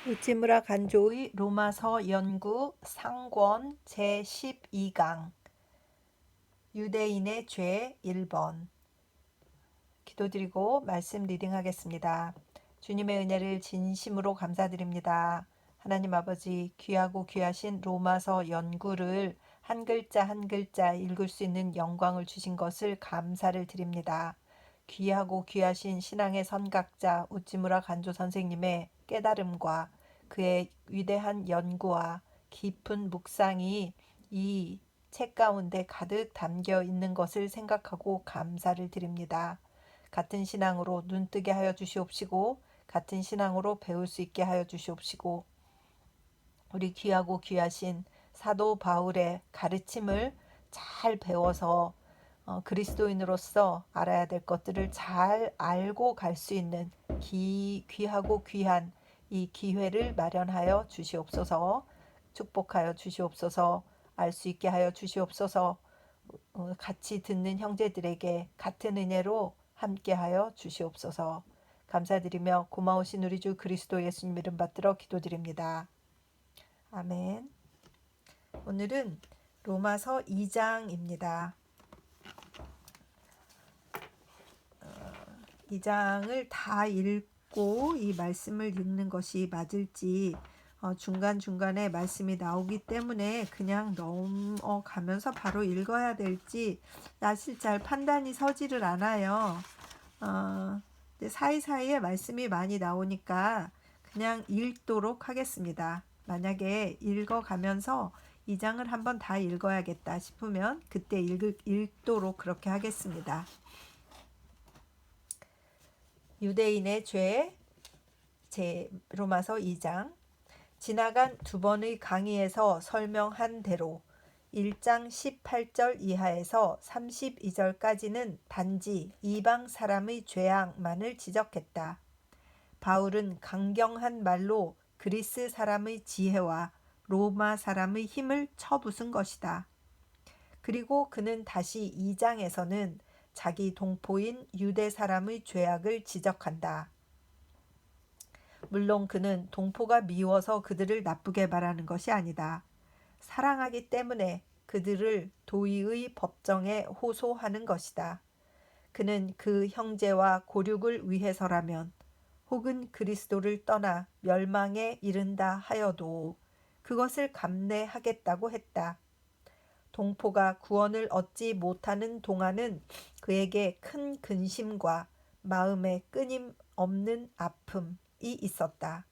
우찌무라 간조의 로마서 연구 상권 제12강 유대인의 죄 1번 기도드리고 말씀 리딩하겠습니다. 주님의 은혜를 진심으로 감사드립니다. 하나님 아버지, 귀하고 귀하신 로마서 연구를 한 글자 한 글자 읽을 수 있는 영광을 주신 것을 감사를 드립니다. 귀하고 귀하신 신앙의 선각자 우찌무라 간조 선생님의 깨달음과 그의 위대한 연구와 깊은 묵상이 이 책 가운데 가득 담겨 있는 것을 생각하고 감사를 드립니다. 같은 신앙으로 눈뜨게 하여 주시옵시고 같은 신앙으로 배울 수 있게 하여 주시옵시고 우리 귀하고 귀하신 사도 바울의 가르침을 잘 배워서 그리스도인으로서 알아야 될 것들을 잘 알고 갈 수 있는 귀하고 귀한 이 기회를 마련하여 주시옵소서. 축복하여 주시옵소서. 알 수 있게 하여 주시옵소서. 같이 듣는 형제들에게 같은 은혜로 함께하여 주시옵소서. 감사드리며 고마우신 우리 주 그리스도 예수님 이름 받들어 기도드립니다. 아멘. 오늘은 로마서 2장입니다. 2장을 다 읽고 이 말씀을 읽는 것이 맞을지 중간중간에 말씀이 나오기 때문에 그냥 넘어가면서 바로 읽어야 될지 사실 잘 판단이 서지를 않아요. 근데 사이사이에 말씀이 많이 나오니까 그냥 읽도록 하겠습니다. 만약에 읽어가면서 2장을 한번 다 읽어야겠다 싶으면 그때 읽도록 그렇게 하겠습니다. 유대인의 죄 제 로마서 2장 지나간 두 번의 강의에서 설명한 대로 1장 18절 이하에서 32절까지는 단지 이방 사람의 죄악만을 지적했다. 바울은 강경한 말로 그리스 사람의 지혜와 로마 사람의 힘을 쳐부순 것이다. 그리고 그는 다시 2장에서는 자기 동포인 유대 사람의 죄악을 지적한다. 물론 그는 동포가 미워서 그들을 나쁘게 말하는 것이 아니다. 사랑하기 때문에 그들을 도의의 법정에 호소하는 것이다. 그는 그 형제와 고륙을 위해서라면 혹은 그리스도를 떠나 멸망에 이른다 하여도 그것을 감내하겠다고 했다. 동포가 구원을 얻지 못하는 동안은 그에게 큰 근심과 마음에 끊임없는 아픔이 있었다.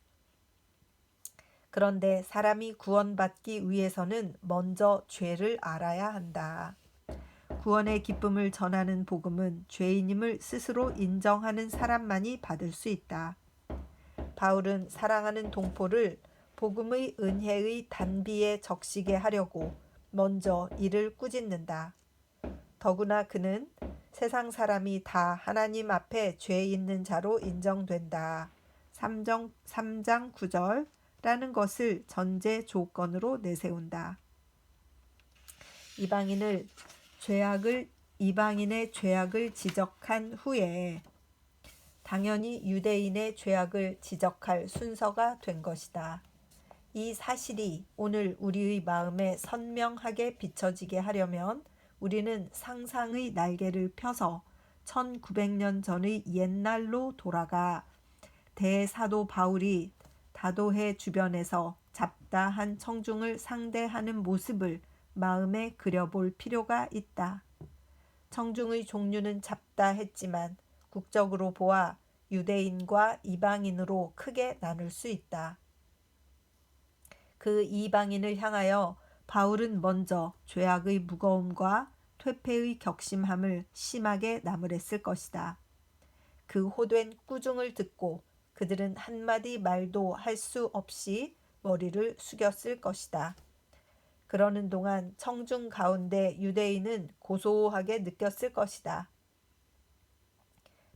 그런데 사람이 구원받기 위해서는 먼저 죄를 알아야 한다. 구원의 기쁨을 전하는 복음은 죄인임을 스스로 인정하는 사람만이 받을 수 있다. 바울은 사랑하는 동포를 복음의 은혜의 단비에 적시게 하려고 먼저 이를 꾸짖는다. 더구나 그는 세상 사람이 다 하나님 앞에 죄 있는 자로 인정된다. 3장 9절라는 것을 전제 조건으로 내세운다. 이방인의 죄악을 지적한 후에 당연히 유대인의 죄악을 지적할 순서가 된 것이다. 이 사실이 오늘 우리의 마음에 선명하게 비춰지게 하려면 우리는 상상의 날개를 펴서 1900년 전의 옛날로 돌아가 대사도 바울이 다도해 주변에서 잡다한 청중을 상대하는 모습을 마음에 그려볼 필요가 있다. 청중의 종류는 잡다했지만 국적으로 보아 유대인과 이방인으로 크게 나눌 수 있다. 그 이방인을 향하여 바울은 먼저 죄악의 무거움과 퇴폐의 격심함을 심하게 나무랬을 것이다. 그 호된 꾸중을 듣고 그들은 한마디 말도 할 수 없이 머리를 숙였을 것이다. 그러는 동안 청중 가운데 유대인은 고소하게 느꼈을 것이다.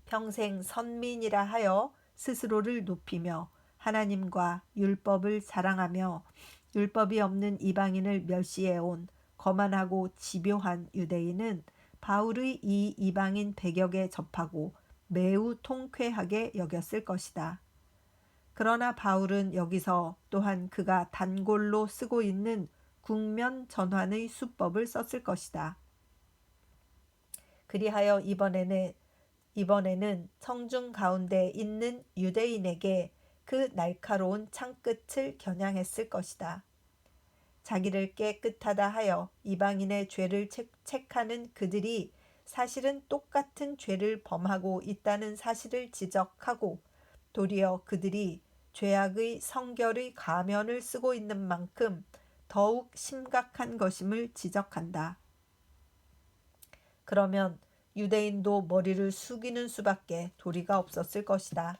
평생 선민이라 하여 스스로를 높이며 하나님과 율법을 자랑하며 율법이 없는 이방인을 멸시해온 거만하고 집요한 유대인은 바울의 이 이방인 배격에 접하고 매우 통쾌하게 여겼을 것이다. 그러나 바울은 여기서 또한 그가 단골로 쓰고 있는 국면 전환의 수법을 썼을 것이다. 그리하여 이번에는 성중 가운데 있는 유대인에게 그 날카로운 창끝을 겨냥했을 것이다. 자기를 깨끗하다 하여 이방인의 죄를 책하는 그들이 사실은 똑같은 죄를 범하고 있다는 사실을 지적하고 도리어 그들이 죄악의 성결의 가면을 쓰고 있는 만큼 더욱 심각한 것임을 지적한다. 그러면 유대인도 머리를 숙이는 수밖에 도리가 없었을 것이다.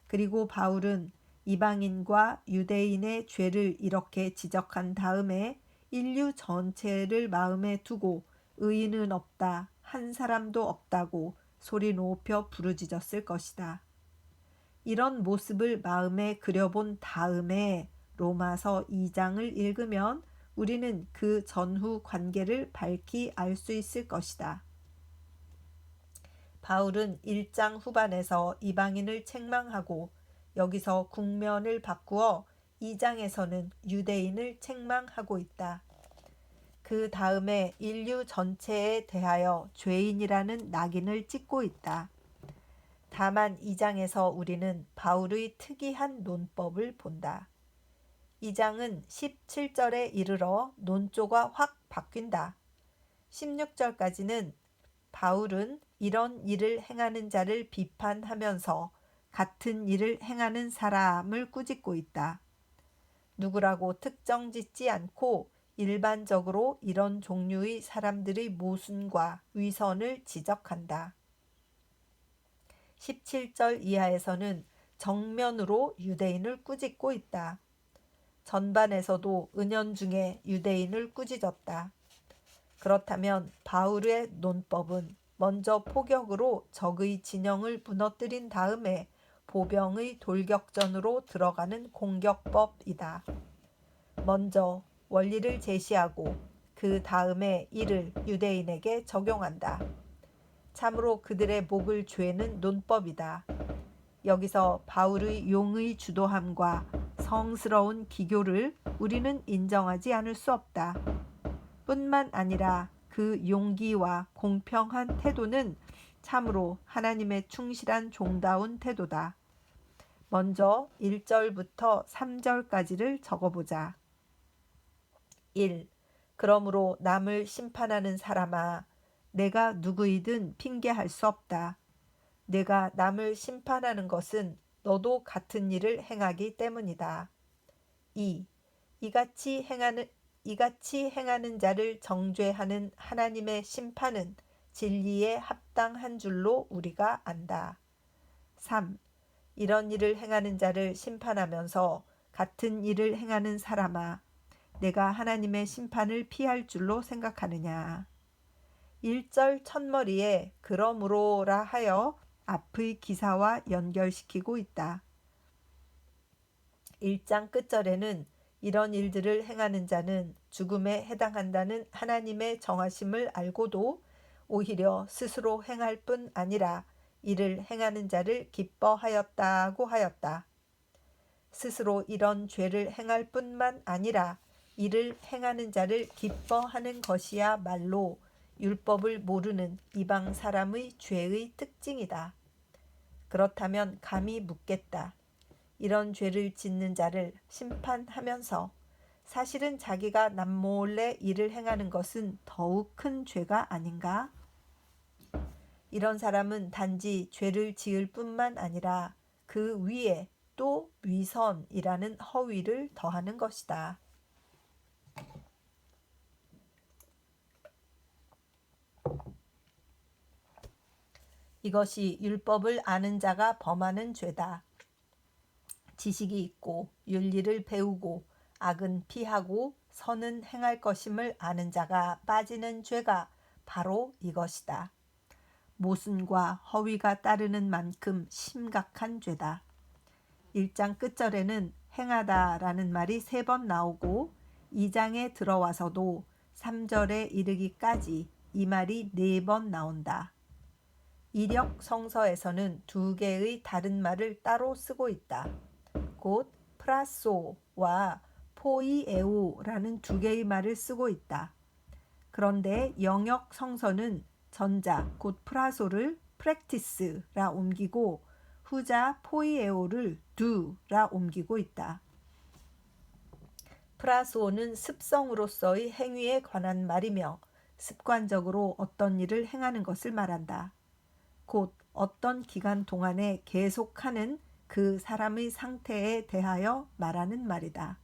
그리고 바울은 이방인과 유대인의 죄를 이렇게 지적한 다음에 인류 전체를 마음에 두고 의인은 없다, 한 사람도 없다고 소리 높여 부르짖었을 것이다. 이런 모습을 마음에 그려본 다음에 로마서 2장을 읽으면 우리는 그 전후 관계를 밝히 알 수 있을 것이다. 바울은 1장 후반에서 이방인을 책망하고 여기서 국면을 바꾸어 2장에서는 유대인을 책망하고 있다. 그 다음에 인류 전체에 대하여 죄인이라는 낙인을 찍고 있다. 다만 2장에서 우리는 바울의 특이한 논법을 본다. 2장은 17절에 이르러 논조가 확 바뀐다. 16절까지는 바울은 이런 일을 행하는 자를 비판하면서 같은 일을 행하는 사람을 꾸짖고 있다. 누구라고 특정 짓지 않고 일반적으로 이런 종류의 사람들의 모순과 위선을 지적한다. 17절 이하에서는 정면으로 유대인을 꾸짖고 있다. 전반에서도 은연중에 유대인을 꾸짖었다. 그렇다면 바울의 논법은 먼저 포격으로 적의 진영을 무너뜨린 다음에 보병의 돌격전으로 들어가는 공격법이다. 먼저 원리를 제시하고 그 다음에 이를 유대인에게 적용한다. 참으로 그들의 목을 죄는 논법이다. 여기서 바울의 용의 주도함과 성스러운 기교를 우리는 인정하지 않을 수 없다. 뿐만 아니라 그 용기와 공평한 태도는 참으로 하나님의 충실한 종다운 태도다. 먼저 1절부터 3절까지를 적어보자. 1. 그러므로 남을 심판하는 사람아, 내가 누구이든 핑계할 수 없다. 내가 남을 심판하는 것은 너도 같은 일을 행하기 때문이다. 2. 이같이 행하는 자를 정죄하는 하나님의 심판은 진리에 합당한 줄로 우리가 안다. 3. 이런 일을 행하는 자를 심판하면서 같은 일을 행하는 사람아, 내가 하나님의 심판을 피할 줄로 생각하느냐. 1절 첫머리에 그러므로라 하여 앞의 기사와 연결시키고 있다. 1장 끝절에는 이런 일들을 행하는 자는 죽음에 해당한다는 하나님의 정하심을 알고도 오히려 스스로 행할 뿐 아니라 이를 행하는 자를 기뻐하였다고 하였다. 스스로 이런 죄를 행할 뿐만 아니라 이를 행하는 자를 기뻐하는 것이야말로 율법을 모르는 이방 사람의 죄의 특징이다. 그렇다면 감히 묻겠다. 이런 죄를 짓는 자를 심판하면서 사실은 자기가 남몰래 일을 행하는 것은 더욱 큰 죄가 아닌가? 이런 사람은 단지 죄를 지을 뿐만 아니라 그 위에 또 위선이라는 허위를 더하는 것이다. 이것이 율법을 아는 자가 범하는 죄다. 지식이 있고 윤리를 배우고 악은 피하고 선은 행할 것임을 아는 자가 빠지는 죄가 바로 이것이다. 모순과 허위가 따르는 만큼 심각한 죄다. 1장 끝절에는 행하다라는 말이 3번 나오고 2장에 들어와서도 3절에 이르기까지 이 말이 4번 나온다. 이력 성서에서는 2개의 다른 말을 따로 쓰고 있다. 곧 프라소와 포이에오라는 두 개의 말을 쓰고 있다. 그런데 영역 성서는 전자 곧 프라소를 practice라 옮기고 후자 포이에오를 do라 옮기고 있다. 프라소는 습성으로서의 행위에 관한 말이며 습관적으로 어떤 일을 행하는 것을 말한다. 곧 어떤 기간 동안에 계속하는 그 사람의 상태에 대하여 말하는 말이다.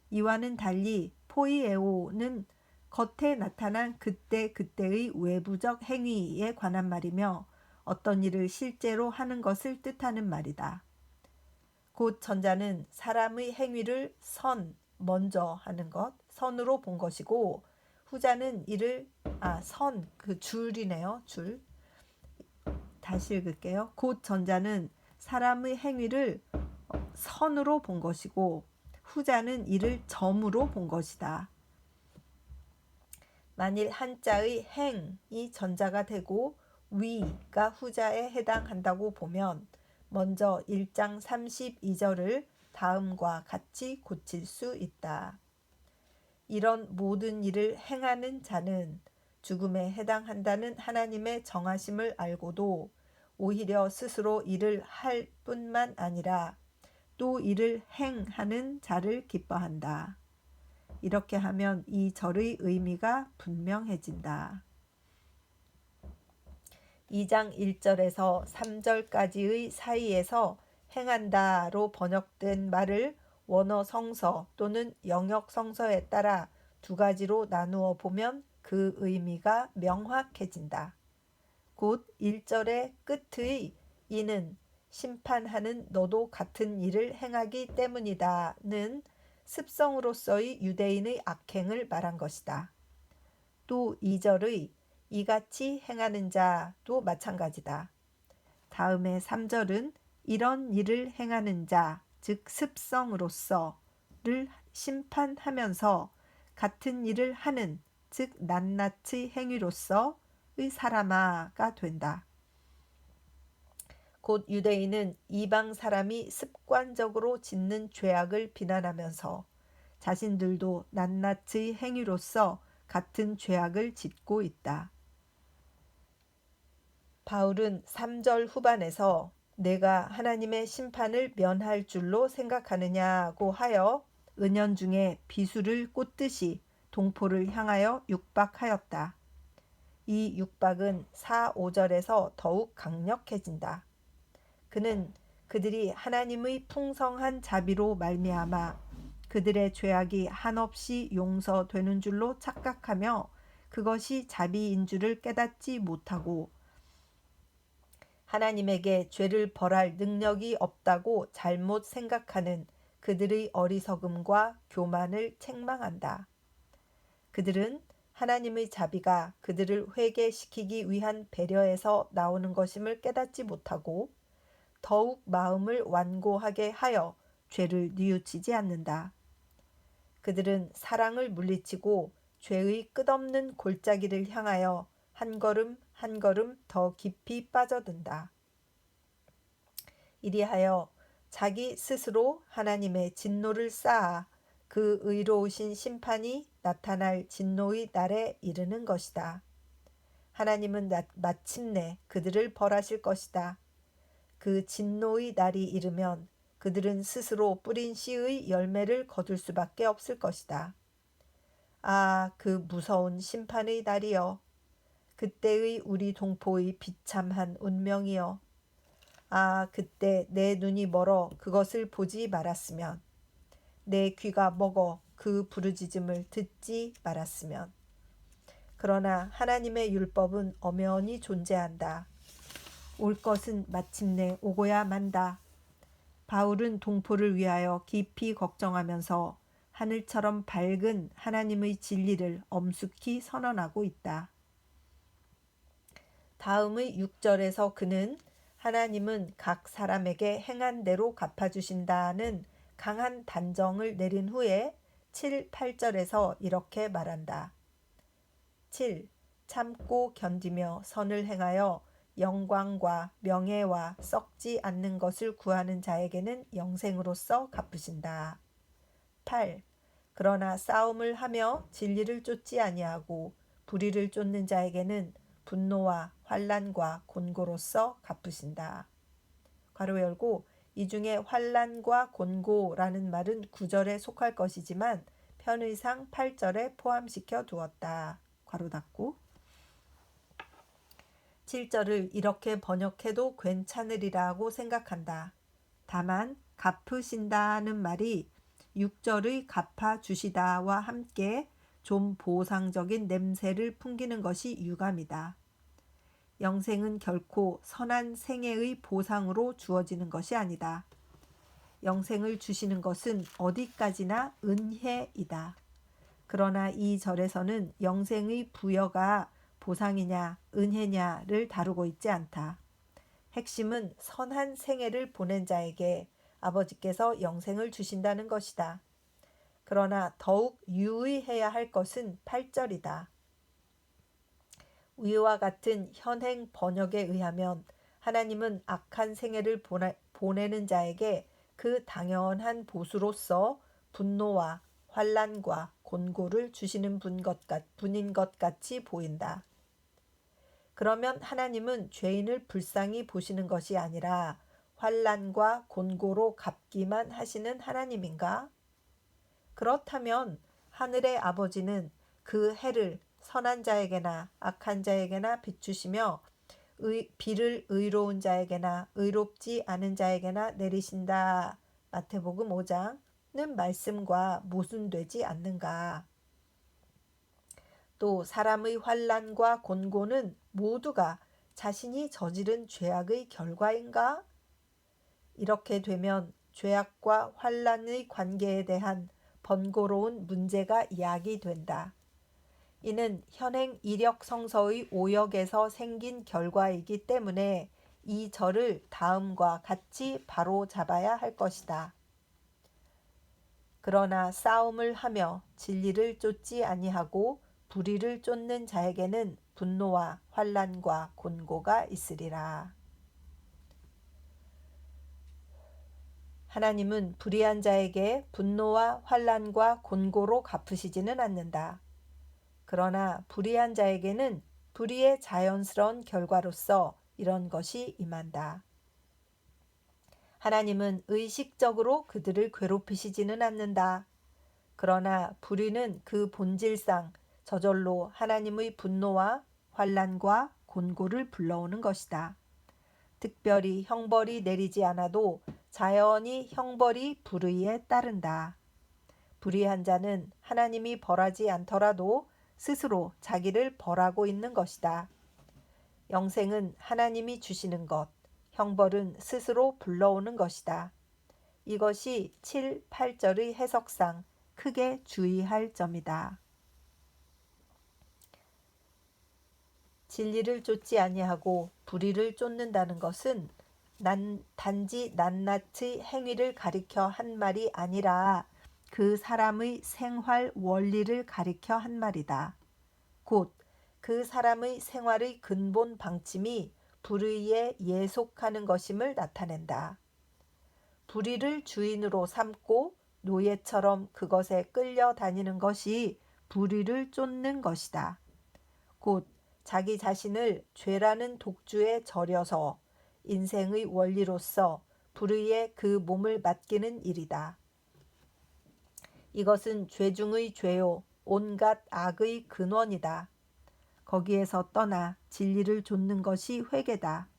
이와는 달리 포이에오는 겉에 나타난 그때그때의 외부적 행위에 관한 말이며 어떤 일을 실제로 하는 것을 뜻하는 말이다. 곧 전자는 사람의 행위를 먼저 하는 것, 선으로 본 것이고 후자는 이를 줄이네요. 줄. 다시 읽을게요. 곧 전자는 사람의 행위를 선으로 본 것이고 후자는 이를 점으로 본 것이다. 만일 한자의 행이 전자가 되고 위가 후자에 해당한다고 보면 먼저 1장 32절을 다음과 같이 고칠 수 있다. 이런 모든 일을 행하는 자는 죽음에 해당한다는 하나님의 정하심을 알고도 오히려 스스로 일을 할 뿐만 아니라 또 일을 행하는 자를 기뻐한다. 이렇게 하면 이 절의 의미가 분명해진다. 2장 1절에서 3절까지의 사이에서 행한다로 번역된 말을 원어 성서 또는 영역 성서에 따라 두 가지로 나누어 보면 그 의미가 명확해진다. 곧 1절의 끝의 이는 심판하는 너도 같은 일을 행하기 때문이다는 습성으로서의 유대인의 악행을 말한 것이다. 또 2절의 이같이 행하는 자도 마찬가지다. 다음에 3절은 이런 일을 행하는 자, 즉 습성으로서를 심판하면서 같은 일을 하는, 즉 낱낱의 행위로서의 사람아가 된다. 곧 유대인은 이방 사람이 습관적으로 짓는 죄악을 비난하면서 자신들도 낱낱의 행위로서 같은 죄악을 짓고 있다. 바울은 3절 후반에서 내가 하나님의 심판을 면할 줄로 생각하느냐고 하여 은연중에 비수를 꽂듯이 동포를 향하여 육박하였다. 이 육박은 4, 5절에서 더욱 강력해진다. 그는 그들이 하나님의 풍성한 자비로 말미암아 그들의 죄악이 한없이 용서되는 줄로 착각하며 그것이 자비인 줄을 깨닫지 못하고 하나님에게 죄를 벌할 능력이 없다고 잘못 생각하는 그들의 어리석음과 교만을 책망한다. 그들은 하나님의 자비가 그들을 회개시키기 위한 배려에서 나오는 것임을 깨닫지 못하고 더욱 마음을 완고하게 하여 죄를 뉘우치지 않는다. 그들은 사랑을 물리치고 죄의 끝없는 골짜기를 향하여 한 걸음 한 걸음 더 깊이 빠져든다. 이리하여 자기 스스로 하나님의 진노를 쌓아 그 의로우신 심판이 나타날 진노의 날에 이르는 것이다. 하나님은 마침내 그들을 벌하실 것이다. 그 진노의 날이 이르면 그들은 스스로 뿌린 씨의 열매를 거둘 수밖에 없을 것이다. 아, 그 무서운 심판의 날이여. 그때의 우리 동포의 비참한 운명이여. 아, 그때 내 눈이 멀어 그것을 보지 말았으면, 내 귀가 먹어 그 부르짖음을 듣지 말았으면. 그러나 하나님의 율법은 엄연히 존재한다. 올 것은 마침내 오고야 만다. 바울은 동포를 위하여 깊이 걱정하면서 하늘처럼 밝은 하나님의 진리를 엄숙히 선언하고 있다. 다음의 6절에서 그는 하나님은 각 사람에게 행한 대로 갚아주신다는 강한 단정을 내린 후에 7, 8절에서 이렇게 말한다. 7. 참고 견디며 선을 행하여 영광과 명예와 썩지 않는 것을 구하는 자에게는 영생으로서 갚으신다. 8. 그러나 싸움을 하며 진리를 쫓지 아니하고 불의를 쫓는 자에게는 분노와 환난과 곤고로서 갚으신다. 괄호 열고 이 중에 환난과 곤고라는 말은 9절에 속할 것이지만 편의상 8절에 포함시켜 두었다. 괄호 닫고 7절을 이렇게 번역해도 괜찮으리라고 생각한다. 다만 갚으신다는 말이 6절의 갚아주시다와 함께 좀 보상적인 냄새를 풍기는 것이 유감이다. 영생은 결코 선한 생애의 보상으로 주어지는 것이 아니다. 영생을 주시는 것은 어디까지나 은혜이다. 그러나 이 절에서는 영생의 부여가 보상이냐 은혜냐를 다루고 있지 않다. 핵심은 선한 생애를 보낸 자에게 아버지께서 영생을 주신다는 것이다. 그러나 더욱 유의해야 할 것은 8절이다. 위와 같은 현행 번역에 의하면 하나님은 악한 생애를 보내는 자에게 그 당연한 보수로서 분노와 환난과 곤고를 주시는 분인 것 같이 보인다. 그러면 하나님은 죄인을 불쌍히 보시는 것이 아니라 환난과 곤고로 갚기만 하시는 하나님인가? 그렇다면 하늘의 아버지는 그 해를 선한 자에게나 악한 자에게나 비추시며 비를 의로운 자에게나 의롭지 않은 자에게나 내리신다. 마태복음 5장는 말씀과 모순되지 않는가? 또 사람의 환난과 곤고는 모두가 자신이 저지른 죄악의 결과인가? 이렇게 되면 죄악과 환난의 관계에 대한 번거로운 문제가 야기된다. 이는 현행 이력 성서의 오역에서 생긴 결과이기 때문에 이 절을 다음과 같이 바로 잡아야 할 것이다. 그러나 싸움을 하며 진리를 쫓지 아니하고 불의를 쫓는 자에게는 분노와 환난과 곤고가 있으리라. 하나님은 불의한 자에게 분노와 환난과 곤고로 갚으시지는 않는다. 그러나 불의한 자에게는 불의의 자연스러운 결과로서 이런 것이 임한다. 하나님은 의식적으로 그들을 괴롭히시지는 않는다. 그러나 불의는 그 본질상 저절로 하나님의 분노와 환난과 곤고를 불러오는 것이다. 특별히 형벌이 내리지 않아도 자연히 형벌이 불의에 따른다. 불의한 자는 하나님이 벌하지 않더라도 스스로 자기를 벌하고 있는 것이다. 영생은 하나님이 주시는 것, 형벌은 스스로 불러오는 것이다. 이것이 7, 8절의 해석상 크게 주의할 점이다. 진리를 쫓지 아니하고 불의를 쫓는다는 것은 단지 낱낱의 행위를 가리켜 한 말이 아니라 그 사람의 생활 원리를 가리켜 한 말이다. 곧 그 사람의 생활의 근본 방침이 불의에 예속하는 것임을 나타낸다. 불의를 주인으로 삼고 노예처럼 그것에 끌려다니는 것이 불의를 쫓는 것이다. 곧 자기 자신을 죄라는 독주에 절여서 인생의 원리로서 불의에 그 몸을 맡기는 일이다. 이것은 죄 중의 죄요 온갖 악의 근원이다. 거기에서 떠나 진리를 쫓는 것이 회개다.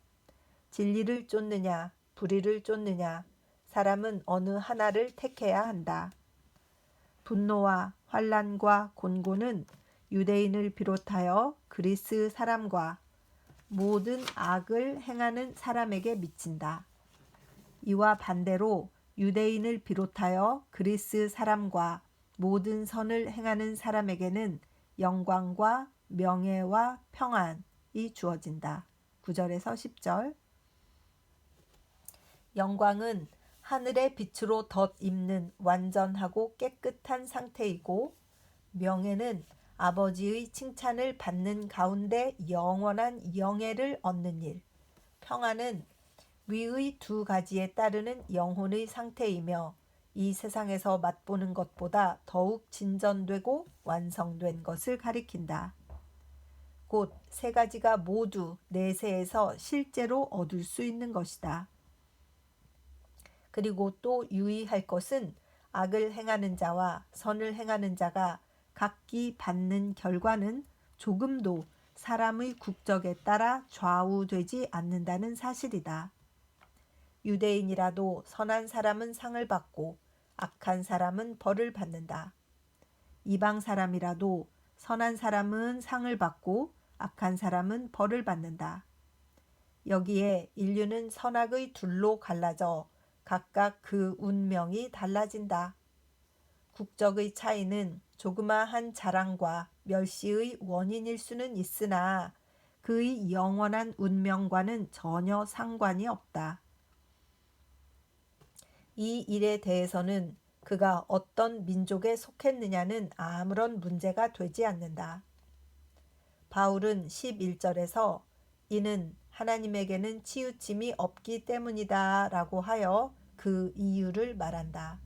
진리를 쫓느냐 불의를 쫓느냐 사람은 어느 하나를 택해야 한다. 분노와 환난과 곤고는 유대인을 비롯하여 그리스 사람과 모든 악을 행하는 사람에게 미친다. 이와 반대로 유대인을 비롯하여 그리스 사람과 모든 선을 행하는 사람에게는 영광과 명예와 평안이 주어진다. 9절에서 10절. 영광은 하늘의 빛으로 덧입는 완전하고 깨끗한 상태이고, 명예는 아버지의 칭찬을 받는 가운데 영원한 영예를 얻는 일, 평안은 위의 두 가지에 따르는 영혼의 상태이며 이 세상에서 맛보는 것보다 더욱 진전되고 완성된 것을 가리킨다. 곧 세 가지가 모두 내세에서 실제로 얻을 수 있는 것이다. 그리고 또 유의할 것은 악을 행하는 자와 선을 행하는 자가 각기 받는 결과는 조금도 사람의 국적에 따라 좌우되지 않는다는 사실이다. 유대인이라도 선한 사람은 상을 받고 악한 사람은 벌을 받는다. 이방 사람이라도 선한 사람은 상을 받고 악한 사람은 벌을 받는다. 여기에 인류는 선악의 둘로 갈라져 각각 그 운명이 달라진다. 국적의 차이는 조그마한 자랑과 멸시의 원인일 수는 있으나 그의 영원한 운명과는 전혀 상관이 없다. 이 일에 대해서는 그가 어떤 민족에 속했느냐는 아무런 문제가 되지 않는다. 바울은 11절에서 이는 하나님에게는 치우침이 없기 때문이다 라고 하여 그 이유를 말한다.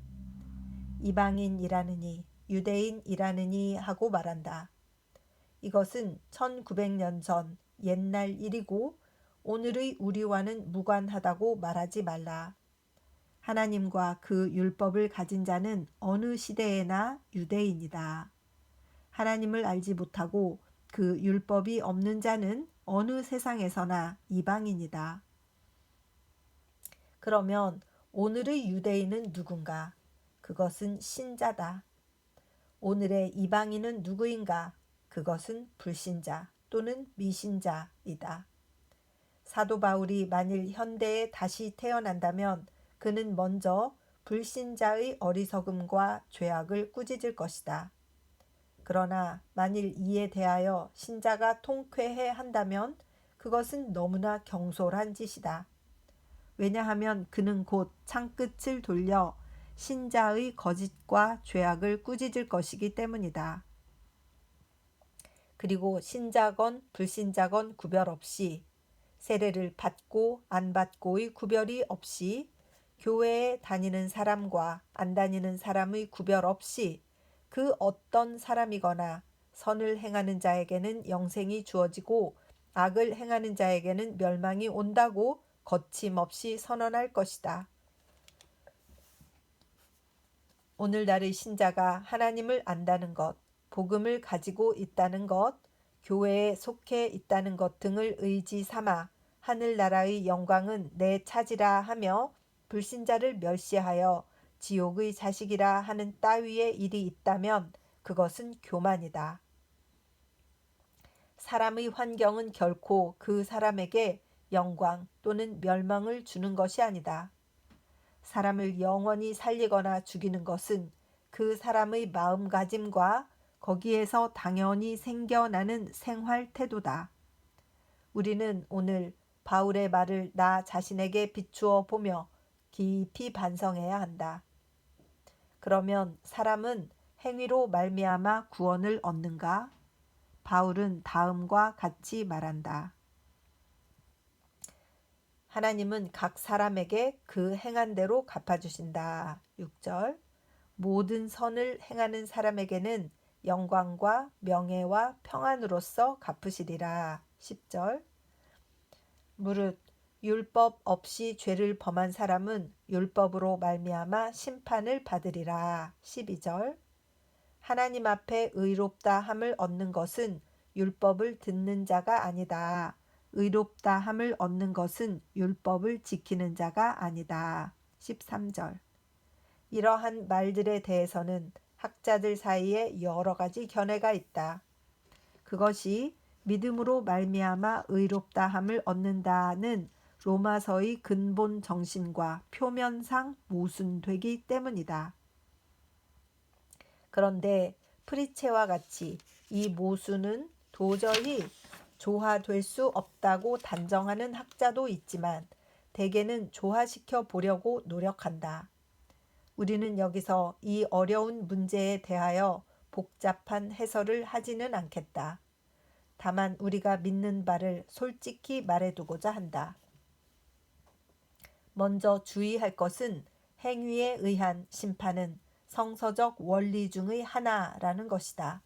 이방인이라느니 유대인이라느니 하고 말한다. 이것은 1900년 전 옛날 일이고 오늘의 우리와는 무관하다고 말하지 말라. 하나님과 그 율법을 가진 자는 어느 시대에나 유대인이다. 하나님을 알지 못하고 그 율법이 없는 자는 어느 세상에서나 이방인이다. 그러면 오늘의 유대인은 누군가? 그것은 신자다. 오늘의 이방인은 누구인가? 그것은 불신자 또는 미신자이다. 사도 바울이 만일 현대에 다시 태어난다면 그는 먼저 불신자의 어리석음과 죄악을 꾸짖을 것이다. 그러나 만일 이에 대하여 신자가 통쾌해 한다면 그것은 너무나 경솔한 짓이다. 왜냐하면 그는 곧 창끝을 돌려 신자의 거짓과 죄악을 꾸짖을 것이기 때문이다. 그리고 신자건 불신자건 구별 없이 세례를 받고 안 받고의 구별이 없이 교회에 다니는 사람과 안 다니는 사람의 구별 없이 그 어떤 사람이거나 선을 행하는 자에게는 영생이 주어지고 악을 행하는 자에게는 멸망이 온다고 거침없이 선언할 것이다. 오늘날의 신자가 하나님을 안다는 것, 복음을 가지고 있다는 것, 교회에 속해 있다는 것 등을 의지 삼아 하늘나라의 영광은 내 차지라 하며 불신자를 멸시하여 지옥의 자식이라 하는 따위의 일이 있다면 그것은 교만이다. 사람의 환경은 결코 그 사람에게 영광 또는 멸망을 주는 것이 아니다. 사람을 영원히 살리거나 죽이는 것은 그 사람의 마음가짐과 거기에서 당연히 생겨나는 생활 태도다. 우리는 오늘 바울의 말을 나 자신에게 비추어 보며 깊이 반성해야 한다. 그러면 사람은 행위로 말미암아 구원을 얻는가? 바울은 다음과 같이 말한다. 하나님은 각 사람에게 그 행한 대로 갚아주신다. 6절 모든 선을 행하는 사람에게는 영광과 명예와 평안으로써 갚으시리라. 10절 무릇 율법 없이 죄를 범한 사람은 율법으로 말미암아 심판을 받으리라. 12절 하나님 앞에 의롭다 함을 얻는 것은 율법을 듣는 자가 아니다. 의롭다 함을 얻는 것은 율법을 지키는 자가 아니다. 13절 이러한 말들에 대해서는 학자들 사이에 여러 가지 견해가 있다. 그것이 믿음으로 말미암아 의롭다 함을 얻는다는 로마서의 근본 정신과 표면상 모순되기 때문이다. 그런데 프리체와 같이 이 모순은 도저히 조화될 수 없다고 단정하는 학자도 있지만 대개는 조화시켜 보려고 노력한다. 우리는 여기서 이 어려운 문제에 대하여 복잡한 해설을 하지는 않겠다. 다만 우리가 믿는 바를 솔직히 말해두고자 한다. 먼저 주의할 것은 행위에 의한 심판은 성서적 원리 중의 하나라는 것이다.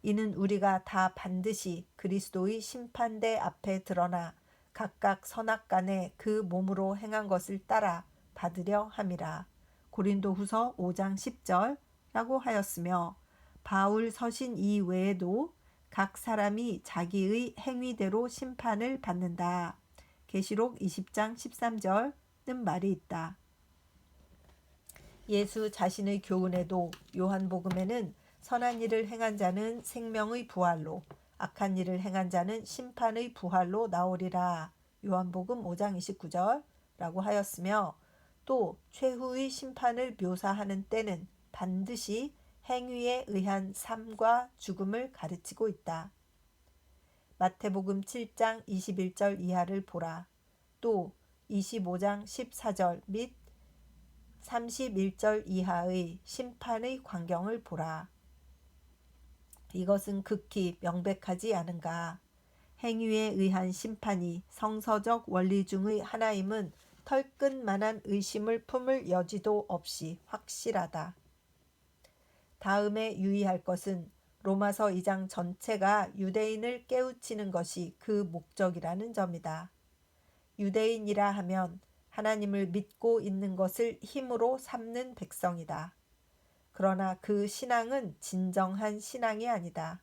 이는 우리가 다 반드시 그리스도의 심판대 앞에 드러나 각각 선악간에 그 몸으로 행한 것을 따라 받으려 함이라. 고린도후서 5장 10절라고 하였으며, 바울 서신 이외에도 각 사람이 자기의 행위대로 심판을 받는다. 계시록 20장 13절는 말이 있다. 예수 자신의 교훈에도 요한복음에는 선한 일을 행한 자는 생명의 부활로, 악한 일을 행한 자는 심판의 부활로 나오리라. 요한복음 5장 29절라고 하였으며, 또 최후의 심판을 묘사하는 때는 반드시 행위에 의한 삶과 죽음을 가르치고 있다. 마태복음 7장 21절 이하를 보라. 또 25장 14절 및 31절 이하의 심판의 광경을 보라. 이것은 극히 명백하지 않은가. 행위에 의한 심판이 성서적 원리 중의 하나임은 털끝만한 의심을 품을 여지도 없이 확실하다. 다음에 유의할 것은 로마서 2장 전체가 유대인을 깨우치는 것이 그 목적이라는 점이다. 유대인이라 하면 하나님을 믿고 있는 것을 힘으로 삼는 백성이다. 그러나 그 신앙은 진정한 신앙이 아니다.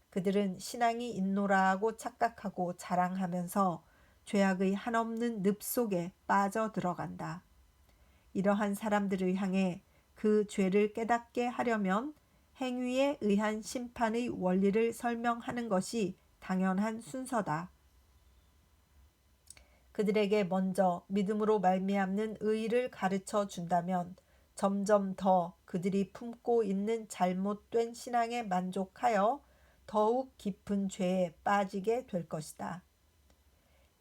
그들은 신앙이 있노라 하고 착각하고 자랑하면서 죄악의 한없는 늪 속에 빠져 들어간다. 이러한 사람들을 향해 그 죄를 깨닫게 하려면 행위에 의한 심판의 원리를 설명하는 것이 당연한 순서다. 그들에게 먼저 믿음으로 말미암는 의를 가르쳐 준다면 점점 더 그들이 품고 있는 잘못된 신앙에 만족하여 더욱 깊은 죄에 빠지게 될 것이다.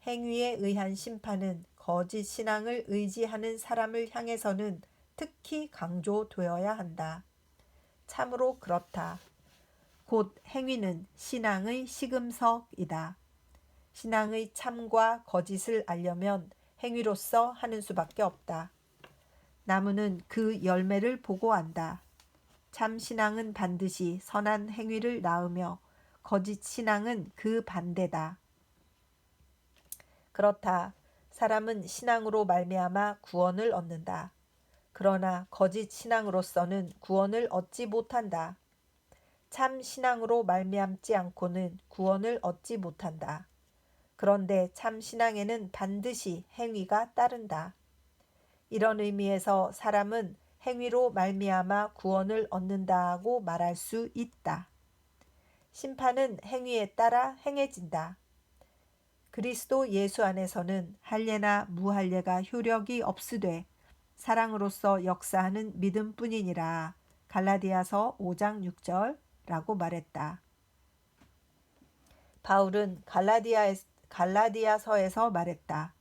행위에 의한 심판은 거짓 신앙을 의지하는 사람을 향해서는 특히 강조되어야 한다. 참으로 그렇다. 곧 행위는 신앙의 시금석이다. 신앙의 참과 거짓을 알려면 행위로서 하는 수밖에 없다. 나무는 그 열매를 보고 안다. 참 신앙은 반드시 선한 행위를 낳으며 거짓 신앙은 그 반대다. 그렇다. 사람은 신앙으로 말미암아 구원을 얻는다. 그러나 거짓 신앙으로서는 구원을 얻지 못한다. 참 신앙으로 말미암지 않고는 구원을 얻지 못한다. 그런데 참 신앙에는 반드시 행위가 따른다. 이런 의미에서 사람은 행위로 말미암아 구원을 얻는다고 말할 수 있다. 심판은 행위에 따라 행해진다. 그리스도 예수 안에서는 할례나 무할례가 효력이 없으되 사랑으로서 역사하는 믿음뿐이니라. 갈라디아서 5장 6절라고 말했다. 바울은 갈라디아서에서 말했다.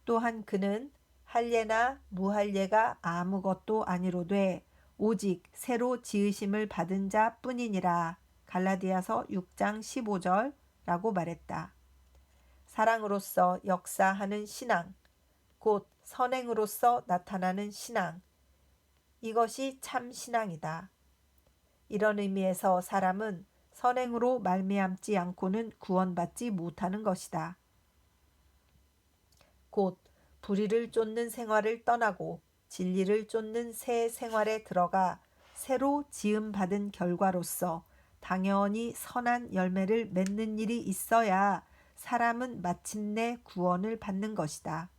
또한 그는 할례나 무할례가 아무것도 아니로되 오직 새로 지으심을 받은 자 뿐이니라. 갈라디아서 6장 15절라고 말했다. 사랑으로서 역사하는 신앙, 곧 선행으로서 나타나는 신앙, 이것이 참 신앙이다. 이런 의미에서 사람은 선행으로 말미암지 않고는 구원받지 못하는 것이다. 곧 불의를 쫓는 생활을 떠나고 진리를 쫓는 새 생활에 들어가 새로 지음받은 결과로서 당연히 선한 열매를 맺는 일이 있어야 사람은 마침내 구원을 받는 것이다.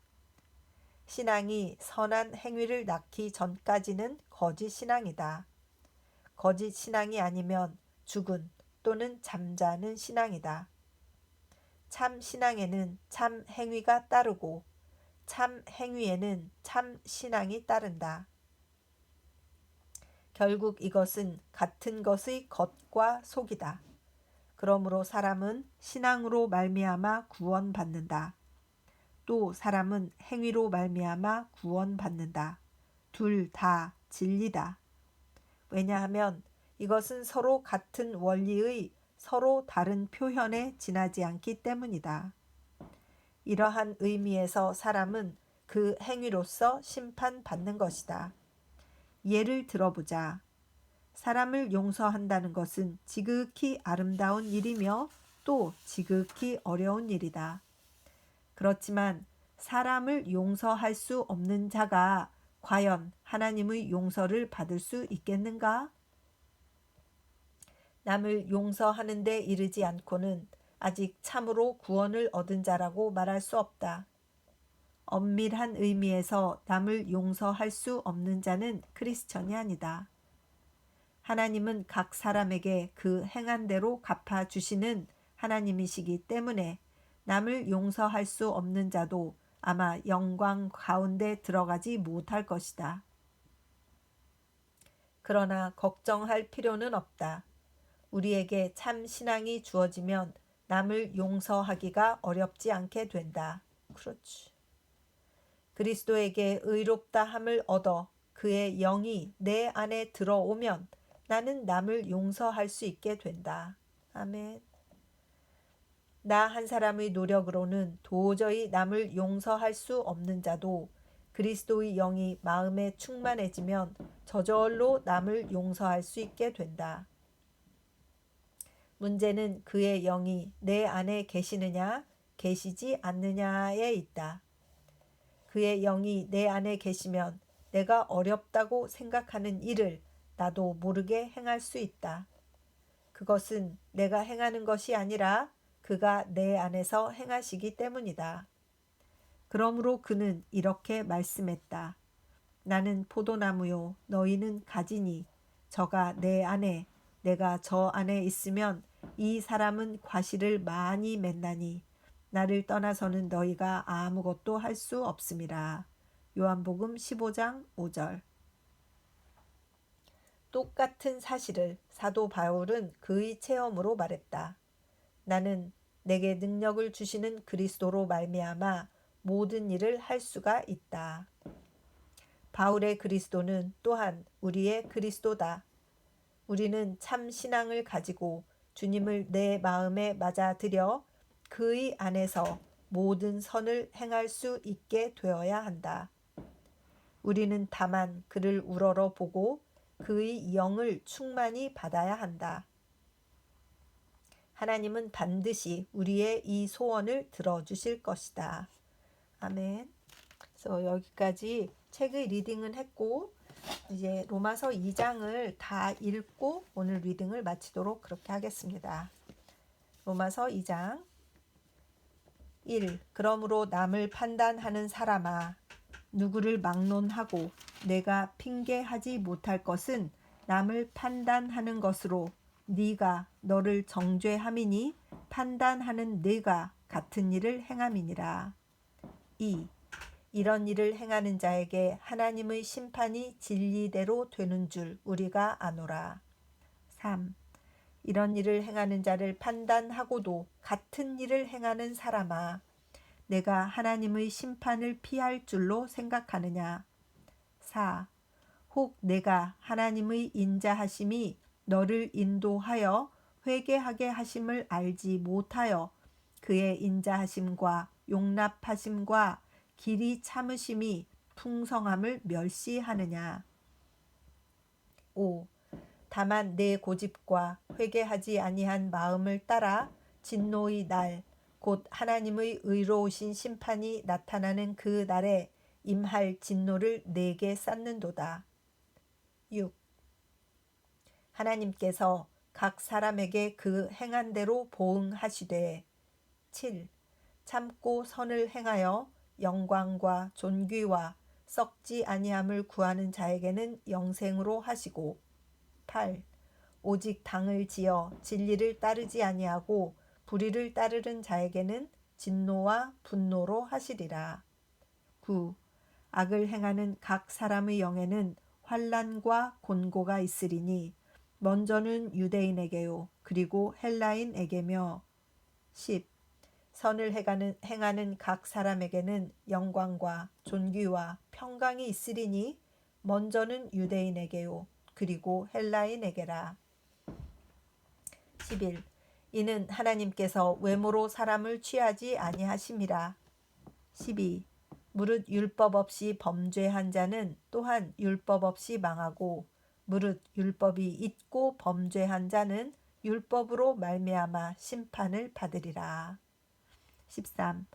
신앙이 선한 행위를 낳기 전까지는 거짓 신앙이다. 거짓 신앙이 아니면 죽은 또는 잠자는 신앙이다. 참 신앙에는 참 행위가 따르고 참 행위에는 참 신앙이 따른다. 결국 이것은 같은 것의 겉과 속이다. 그러므로 사람은 신앙으로 말미암아 구원받는다. 또 사람은 행위로 말미암아 구원받는다. 둘 다 진리다. 왜냐하면 이것은 서로 같은 원리의 서로 다른 표현에 지나지 않기 때문이다. 이러한 의미에서 사람은 그 행위로서 심판받는 것이다. 예를 들어보자. 사람을 용서한다는 것은 지극히 아름다운 일이며 또 지극히 어려운 일이다. 그렇지만 사람을 용서할 수 없는 자가 과연 하나님의 용서를 받을 수 있겠는가? 남을 용서하는 데 이르지 않고는 아직 참으로 구원을 얻은 자라고 말할 수 없다. 엄밀한 의미에서 남을 용서할 수 없는 자는 크리스천이 아니다. 하나님은 각 사람에게 그 행한 대로 갚아주시는 하나님이시기 때문에 남을 용서할 수 없는 자도 아마 영광 가운데 들어가지 못할 것이다. 그러나 걱정할 필요는 없다. 우리에게 참 신앙이 주어지면 남을 용서하기가 어렵지 않게 된다. 그렇지. 그리스도에게 의롭다함을 얻어 그의 영이 내 안에 들어오면 나는 남을 용서할 수 있게 된다. 아멘. 나 한 사람의 노력으로는 도저히 남을 용서할 수 없는 자도 그리스도의 영이 마음에 충만해지면 저절로 남을 용서할 수 있게 된다. 문제는 그의 영이 내 안에 계시느냐, 계시지 않느냐에 있다. 그의 영이 내 안에 계시면 내가 어렵다고 생각하는 일을 나도 모르게 행할 수 있다. 그것은 내가 행하는 것이 아니라 그가 내 안에서 행하시기 때문이다. 그러므로 그는 이렇게 말씀했다. 나는 포도나무요, 너희는 가지니 저가 내 안에, 내가 저 안에 있으면 이 사람은 과실을 많이 맺나니 나를 떠나서는 너희가 아무것도 할 수 없음이라. 요한복음 15장 5절. 똑같은 사실을 사도 바울은 그의 체험으로 말했다. 나는 내게 능력을 주시는 그리스도로 말미암아 모든 일을 할 수가 있다. 바울의 그리스도는 또한 우리의 그리스도다. 우리는 참 신앙을 가지고 주님을 내 마음에 맞아들여 그의 안에서 모든 선을 행할 수 있게 되어야 한다. 우리는 다만 그를 우러러 보고 그의 영을 충만히 받아야 한다. 하나님은 반드시 우리의 이 소원을 들어주실 것이다. 아멘. 그래서 여기까지 책의 리딩은 했고 이제 로마서 2장을 다 읽고 오늘 리딩을 마치도록 그렇게 하겠습니다. 로마서 2장 1. 그러므로 남을 판단하는 사람아 누구를 막론하고 내가 핑계하지 못할 것은 남을 판단하는 것으로 네가 너를 정죄함이니 판단하는 네가 같은 일을 행함이니라. 2. 이런 일을 행하는 자에게 하나님의 심판이 진리대로 되는 줄 우리가 아노라. 3. 이런 일을 행하는 자를 판단하고도 같은 일을 행하는 사람아 내가 하나님의 심판을 피할 줄로 생각하느냐. 4. 혹 내가 하나님의 인자하심이 너를 인도하여 회개하게 하심을 알지 못하여 그의 인자하심과 용납하심과 길이 참으심이 풍성함을 멸시하느냐. 5. 다만 내 고집과 회개하지 아니한 마음을 따라 진노의 날 곧 하나님의 의로우신 심판이 나타나는 그 날에 임할 진노를 내게 쌓는도다. 6. 하나님께서 각 사람에게 그 행한 대로 보응하시되 7. 참고 선을 행하여 영광과 존귀와 썩지 아니함을 구하는 자에게는 영생으로 하시고 8. 오직 당을 지어 진리를 따르지 아니하고 불의를 따르는 자에게는 진노와 분노로 하시리라. 9. 악을 행하는 각 사람의 영에는 환난과 곤고가 있으리니 먼저는 유대인에게요 그리고 헬라인에게며 10. 선을 행하는 각 사람에게는 영광과 존귀와 평강이 있으리니 먼저는 유대인에게요 그리고 헬라인에게라. 11. 이는 하나님께서 외모로 사람을 취하지 아니하심이라. 12. 무릇 율법 없이 범죄한 자는 또한 율법 없이 망하고 무릇 율법이 있고 범죄한 자는 율법으로 말미암아 심판을 받으리라. 13.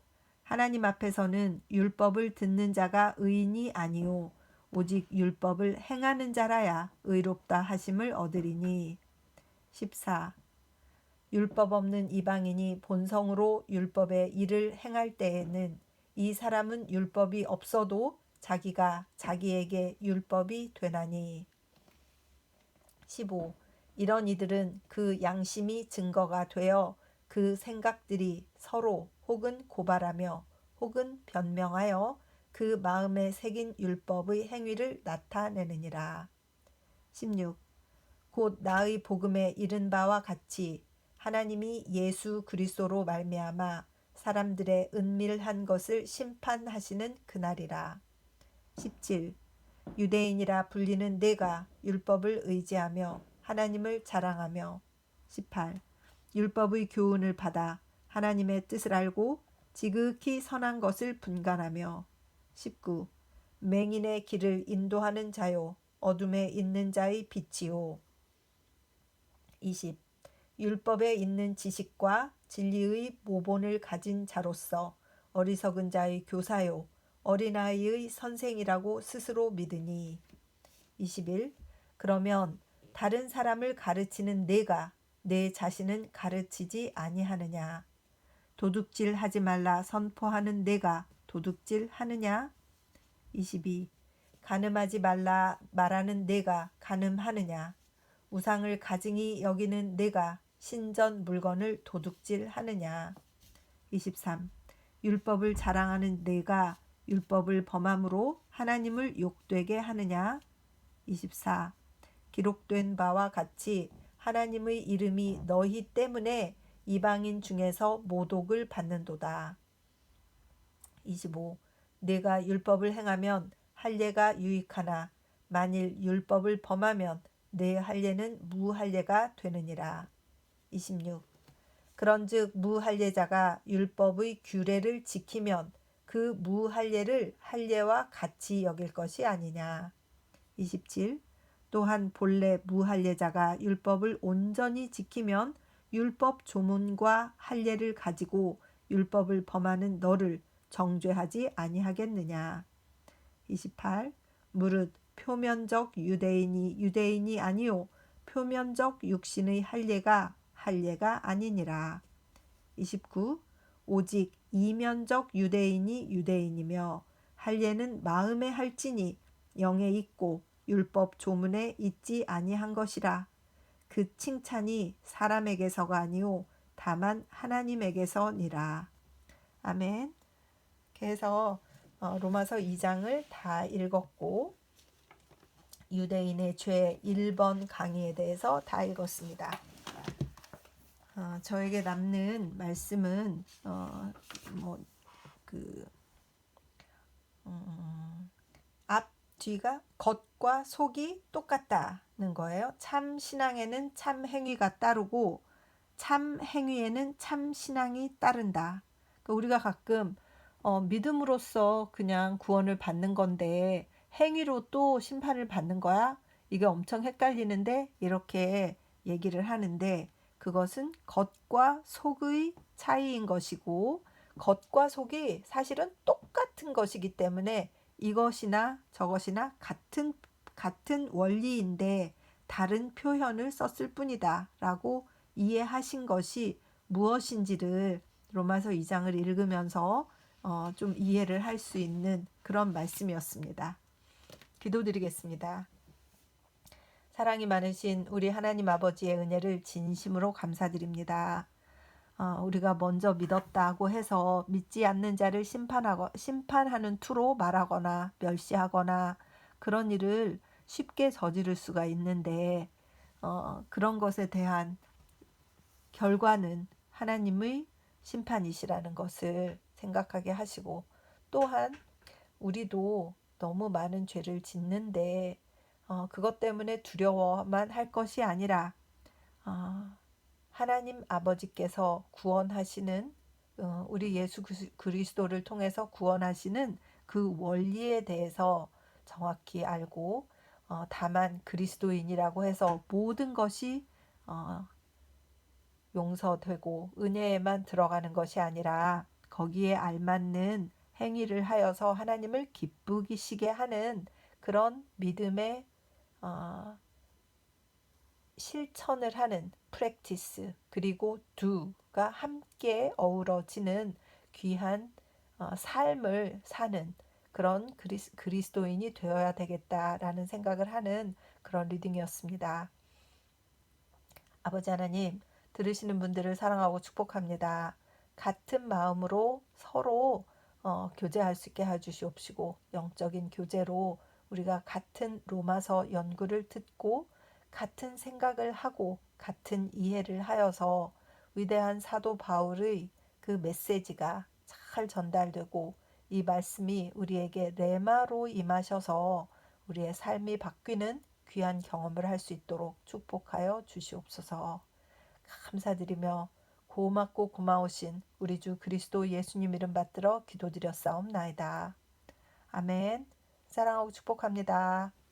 하나님 앞에서는 율법을 듣는 자가 의인이 아니요 오직 율법을 행하는 자라야 의롭다 하심을 얻으리니. 14. 율법 없는 이방인이 본성으로 율법의 일을 행할 때에는 이 사람은 율법이 없어도 자기가 자기에게 율법이 되나니. 15. 이런 이들은 그 양심이 증거가 되어 그 생각들이 서로 혹은 고발하며 혹은 변명하여 그 마음에 새긴 율법의 행위를 나타내느니라. 16. 곧 나의 복음에 이른 바와 같이 하나님이 예수 그리스도로 말미암아 사람들의 은밀한 것을 심판하시는 그날이라. 17. 유대인이라 불리는 내가 율법을 의지하며 하나님을 자랑하며. 18. 율법의 교훈을 받아 하나님의 뜻을 알고 지극히 선한 것을 분간하며. 19. 맹인의 길을 인도하는 자요 어둠에 있는 자의 빛이요. 20. 율법에 있는 지식과 진리의 모본을 가진 자로서 어리석은 자의 교사요 어린아이의 선생이라고 스스로 믿으니. 21. 그러면 다른 사람을 가르치는 내가 내 자신은 가르치지 아니하느냐? 도둑질 하지 말라 선포하는 내가 도둑질 하느냐? 22. 간음하지 말라 말하는 내가 간음하느냐? 우상을 가증히 여기는 내가 신전 물건을 도둑질 하느냐. 23. 율법을 자랑하는 내가 율법을 범함으로 하나님을 욕되게 하느냐. 24. 기록된 바와 같이 하나님의 이름이 너희 때문에 이방인 중에서 모독을 받는도다. 25. 내가 율법을 행하면 할례가 유익하나 만일 율법을 범하면 내 할례는 무할례가 되느니라. 26. 그런즉 무할례자가 율법의 규례를 지키면 그 무할례를 할례와 같이 여길 것이 아니냐. 27. 또한 본래 무할례자가 율법을 온전히 지키면 율법 조문과 할례를 가지고 율법을 범하는 너를 정죄하지 아니하겠느냐. 28. 무릇 표면적 유대인이 유대인이 아니요 표면적 육신의 할례가 아니니라. 29. 오직 이면적 유대인이 유대인이며 할례는 마음에 할지니 영에 있고 율법 조문에 있지 아니한 것이라. 그 칭찬이 사람에게서가 아니요 다만 하나님에게서니라. 아멘. 그래서 로마서 2장을 다 읽었고 유대인의 죄 1번 강의에 대해서 다 읽었습니다. 저에게 남는 말씀은 앞 뒤가 겉과 속이 똑같다는 거예요. 참 신앙에는 참 행위가 따르고 참 행위에는 참 신앙이 따른다. 그러니까 우리가 가끔 믿음으로써 그냥 구원을 받는 건데 행위로 또 심판을 받는 거야? 이게 엄청 헷갈리는데 이렇게 얘기를 하는데 그것은 겉과 속의 차이인 것이고 겉과 속이 사실은 똑같은 것이기 때문에 이것이나 저것이나 같은 원리인데 다른 표현을 썼을 뿐이다 라고 이해하신 것이 무엇인지를 로마서 2장을 읽으면서 좀 이해를 할 수 있는 그런 말씀이었습니다. 기도드리겠습니다. 사랑이 많으신 우리 하나님 아버지의 은혜를 진심으로 감사드립니다. 우리가 먼저 믿었다고 해서 믿지 않는 자를 심판하는 투로 말하거나 멸시하거나 그런 일을 쉽게 저지를 수가 있는데 그런 것에 대한 결과는 하나님의 심판이시라는 것을 생각하게 하시고 또한 우리도 너무 많은 죄를 짓는데 그것 때문에 두려워만 할 것이 아니라 하나님 아버지께서 구원하시는 우리 예수 그리스도를 통해서 구원하시는 그 원리에 대해서 정확히 알고 다만 그리스도인이라고 해서 모든 것이 어, 용서되고 은혜에만 들어가는 것이 아니라 거기에 알맞는 행위를 하여서 하나님을 기쁘시게 하는 그런 믿음의 어, 실천을 하는 프랙티스 그리고 do가 함께 어우러지는 귀한 삶을 사는 그런 그리스도인이 되어야 되겠다라는 생각을 하는 그런 리딩이었습니다. 아버지 하나님, 들으시는 분들을 사랑하고 축복합니다. 같은 마음으로 서로 교제할 수 있게 해주시옵시고 영적인 교제로 우리가 같은 로마서 연구를 듣고 같은 생각을 하고 같은 이해를 하여서 위대한 사도 바울의 그 메시지가 잘 전달되고 이 말씀이 우리에게 레마로 임하셔서 우리의 삶이 바뀌는 귀한 경험을 할 수 있도록 축복하여 주시옵소서. 감사드리며 고맙고 고마우신 우리 주 그리스도 예수님 이름 받들어 기도드렸사옵나이다. 아멘. 사랑하고 축복합니다.